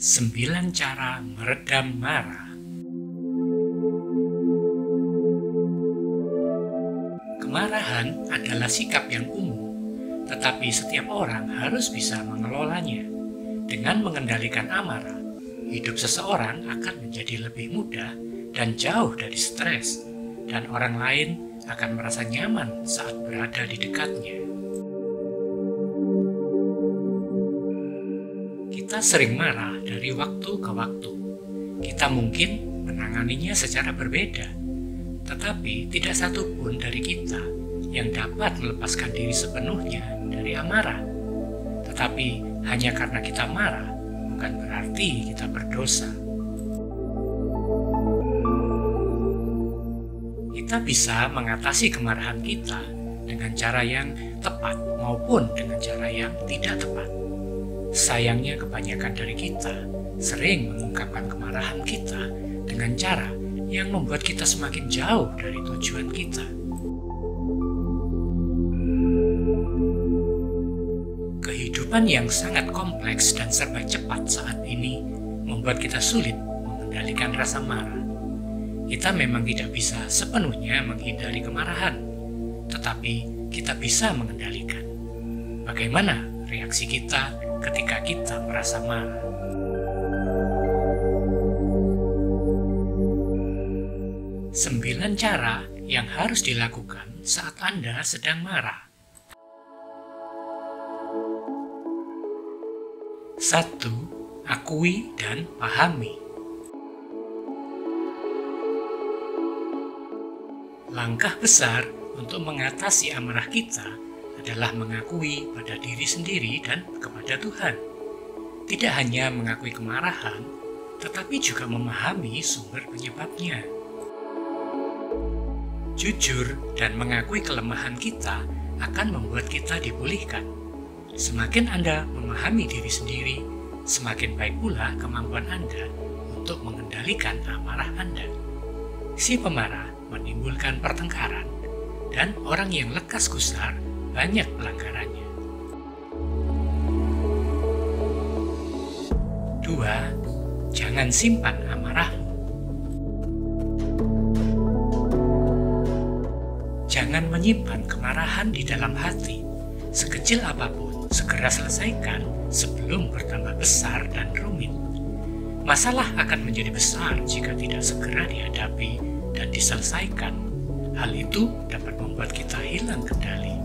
9 cara meredam marah. Kemarahan adalah sikap yang umum, tetapi setiap orang harus bisa mengelolanya. Dengan mengendalikan amarah, hidup seseorang akan menjadi lebih mudah dan jauh dari stres, dan orang lain akan merasa nyaman saat berada di dekatnya. Kita sering marah dari waktu ke waktu. Kita mungkin menanganinya secara berbeda, tetapi tidak satu pun dari kita yang dapat melepaskan diri sepenuhnya dari amarah. Tetapi hanya karena kita marah, bukan berarti kita berdosa. Kita bisa mengatasi kemarahan kita dengan cara yang tepat maupun dengan cara yang tidak tepat. Sayangnya kebanyakan dari kita sering mengungkapkan kemarahan kita dengan cara yang membuat kita semakin jauh dari tujuan kita. Kehidupan yang sangat kompleks dan serba cepat saat ini membuat kita sulit mengendalikan rasa marah. Kita memang tidak bisa sepenuhnya menghindari kemarahan, tetapi kita bisa mengendalikan. Bagaimana reaksi kita ketika kita merasa marah? Sembilan cara yang harus dilakukan saat Anda sedang marah. 1. Akui dan pahami. Langkah besar untuk mengatasi amarah kita adalah mengakui pada diri sendiri dan kepada Tuhan. Tidak hanya mengakui kemarahan, tetapi juga memahami sumber penyebabnya. Jujur dan mengakui kelemahan kita akan membuat kita dipulihkan. Semakin Anda memahami diri sendiri, semakin baik pula kemampuan Anda untuk mengendalikan amarah Anda. Si pemarah menimbulkan pertengkaran, dan orang yang lekas gusar banyak pelanggarannya. 2. Jangan simpan amarahmu. Jangan menyimpan kemarahan di dalam hati. Sekecil apapun, segera selesaikan sebelum bertambah besar dan rumit. Masalah akan menjadi besar jika tidak segera dihadapi dan diselesaikan. Hal itu dapat membuat kita hilang kendali.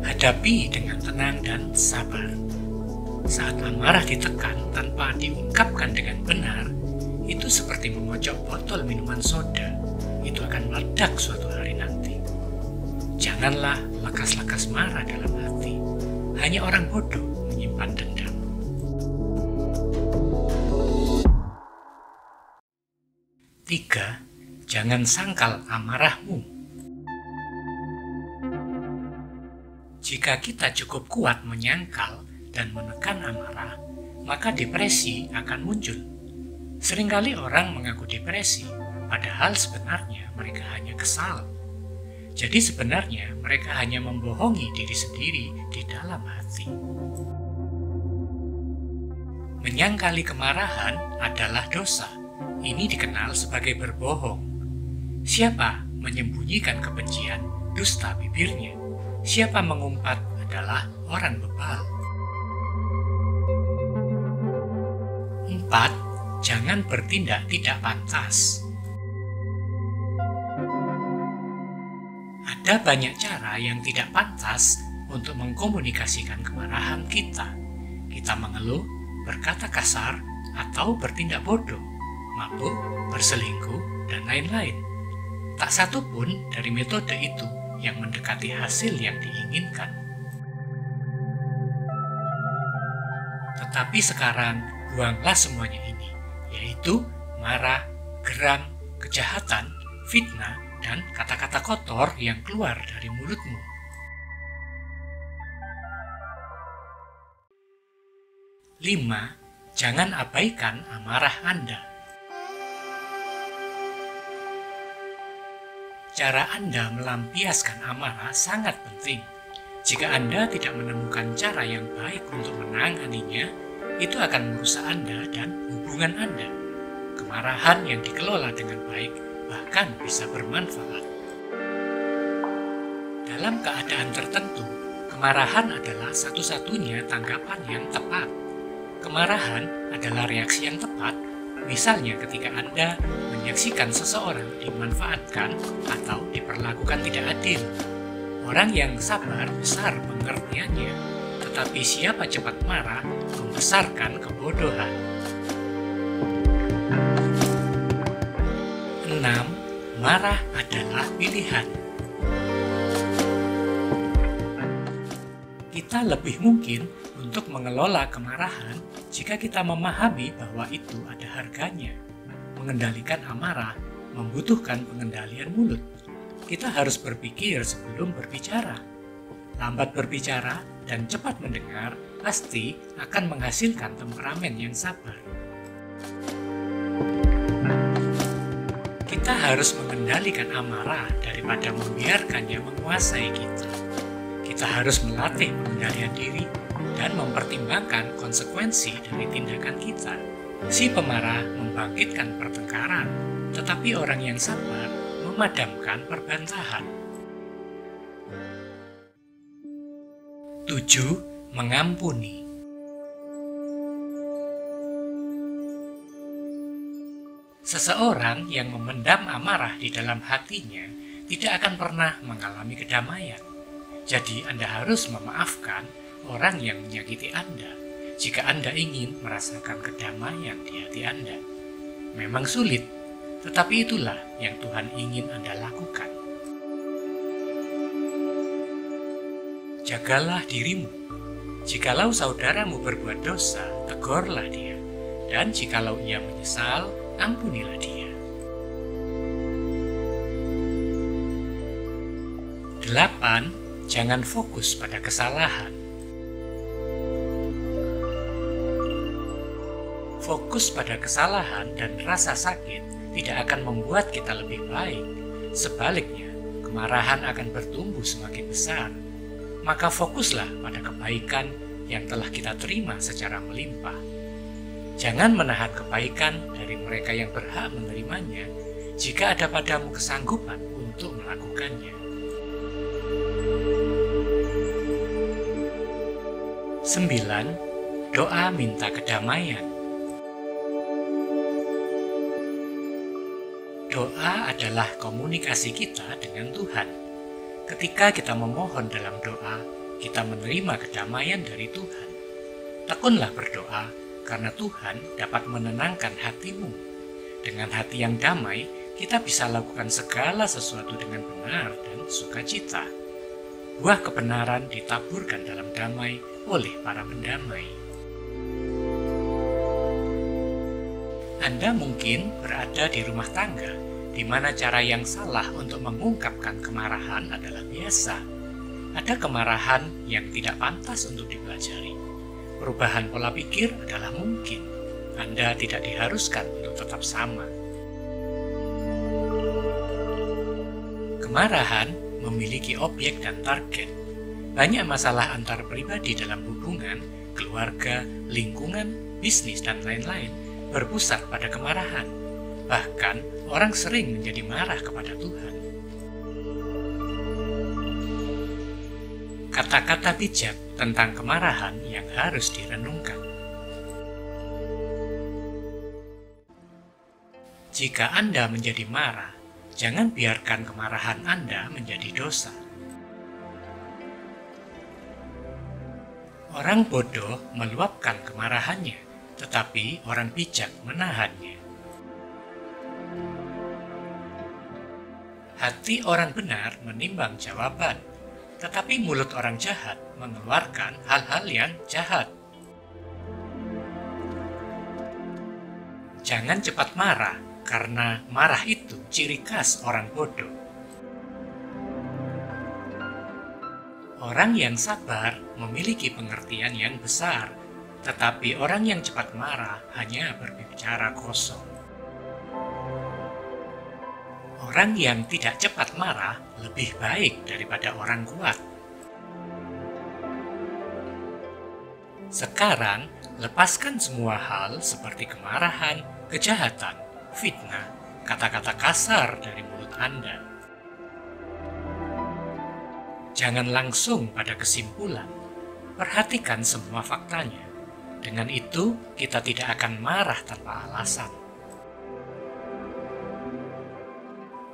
Hadapi dengan tenang dan sabar. Saat amarah ditekan tanpa diungkapkan dengan benar, itu seperti memojok botol minuman soda. Itu akan meledak suatu hari nanti. Janganlah lekas-lekas marah dalam hati. Hanya orang bodoh menyimpan dendam. 3. Jangan sangkal amarahmu. Jika kita cukup kuat menyangkal dan menekan amarah, maka depresi akan muncul. Seringkali orang mengaku depresi, padahal sebenarnya mereka hanya kesal. Jadi sebenarnya mereka hanya membohongi diri sendiri di dalam hati. Menyangkali kemarahan adalah dosa. Ini dikenal sebagai berbohong. Siapa menyembunyikan kebencian, dusta bibirnya. Siapa mengumpat adalah orang bebal. 4. Jangan bertindak tidak pantas. Ada banyak cara yang tidak pantas untuk mengkomunikasikan kemarahan kita. Kita mengeluh, berkata kasar, atau bertindak bodoh, mabuk, berselingkuh, dan lain-lain. Tak satu pun dari metode itu yang mendekati hasil yang diinginkan. Tetapi sekarang, buanglah semuanya ini, yaitu marah, geram, kejahatan, fitnah, dan kata-kata kotor yang keluar dari mulutmu. 5. Jangan abaikan amarah Anda. Cara Anda melampiaskan amarah sangat penting. Jika Anda tidak menemukan cara yang baik untuk menanganinya, itu akan merusak Anda dan hubungan Anda. Kemarahan yang dikelola dengan baik bahkan bisa bermanfaat. Dalam keadaan tertentu, kemarahan adalah satu-satunya tanggapan yang tepat. Kemarahan adalah reaksi yang tepat, misalnya ketika Anda menyaksikan seseorang dimanfaatkan atau diperlakukan tidak adil. Orang yang sabar besar pengertiannya, tetapi siapa cepat marah membesarkan kebodohan. 6. Marah adalah pilihan. Kita lebih mungkin untuk mengelola kemarahan jika kita memahami bahwa itu ada harganya. Mengendalikan amarah membutuhkan pengendalian mulut. Kita harus berpikir sebelum berbicara. Lambat berbicara dan cepat mendengar pasti akan menghasilkan temperamen yang sabar. Kita harus mengendalikan amarah daripada membiarkannya menguasai kita. Kita harus melatih pengendalian diri dan mempertimbangkan konsekuensi dari tindakan kita. Si pemarah membangkitkan pertengkaran, tetapi orang yang sabar memadamkan perbantahan. 7. Mengampuni. Seseorang yang memendam amarah di dalam hatinya tidak akan pernah mengalami kedamaian. Jadi Anda harus memaafkan orang yang menyakiti Anda jika Anda ingin merasakan kedamaian di hati Anda. Memang sulit, tetapi itulah yang Tuhan ingin Anda lakukan. Jagalah dirimu. Jikalau saudaramu berbuat dosa, tegurlah dia. Dan jikalau ia menyesal, ampunilah dia. 8. Jangan fokus pada kesalahan. Fokus pada kesalahan dan rasa sakit tidak akan membuat kita lebih baik. Sebaliknya, kemarahan akan bertumbuh semakin besar. Maka fokuslah pada kebaikan yang telah kita terima secara melimpah. Jangan menahan kebaikan dari mereka yang berhak menerimanya jika ada padamu kesanggupan untuk melakukannya. 9. Doa minta kedamaian. Doa adalah komunikasi kita dengan Tuhan. Ketika kita memohon dalam doa, kita menerima kedamaian dari Tuhan. Tekunlah berdoa, karena Tuhan dapat menenangkan hatimu. Dengan hati yang damai, kita bisa lakukan segala sesuatu dengan benar dan sukacita. Buah kebenaran ditaburkan dalam damai oleh para pendamai. Anda mungkin berada di rumah tangga, di mana cara yang salah untuk mengungkapkan kemarahan adalah biasa. Ada kemarahan yang tidak pantas untuk dipelajari. Perubahan pola pikir adalah mungkin. Anda tidak diharuskan untuk tetap sama. Kemarahan memiliki objek dan target. Banyak masalah antar pribadi dalam hubungan, keluarga, lingkungan, bisnis, dan lain-lain berpusat pada kemarahan. Bahkan, orang sering menjadi marah kepada Tuhan. Kata-kata bijak tentang kemarahan yang harus direnungkan. Jika Anda menjadi marah, jangan biarkan kemarahan Anda menjadi dosa. Orang bodoh meluapkan kemarahannya, tetapi orang bijak menahannya. Hati orang benar menimbang jawaban, tetapi mulut orang jahat mengeluarkan hal-hal yang jahat. Jangan cepat marah, karena marah itu ciri khas orang bodoh. Orang yang sabar memiliki pengertian yang besar, tetapi orang yang cepat marah hanya berbicara kosong. Orang yang tidak cepat marah lebih baik daripada orang kuat. Sekarang, Lepaskan semua hal seperti kemarahan, kejahatan, fitnah, kata-kata kasar dari mulut Anda. Jangan langsung pada kesimpulan, perhatikan semua faktanya. Dengan itu, kita tidak akan marah tanpa alasan.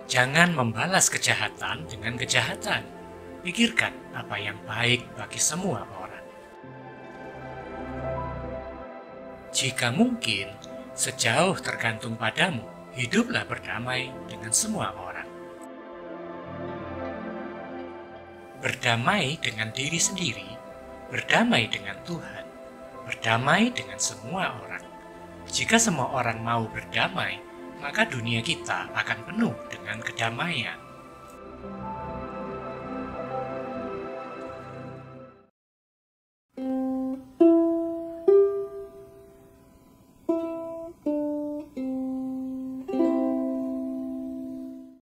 Jangan membalas kejahatan dengan kejahatan. Pikirkan apa yang baik bagi semua orang. Jika mungkin, sejauh tergantung padamu, hiduplah berdamai dengan semua orang. Berdamai dengan diri sendiri, berdamai dengan Tuhan, berdamai dengan semua orang. Jika semua orang mau berdamai, maka dunia kita akan penuh dengan kedamaian.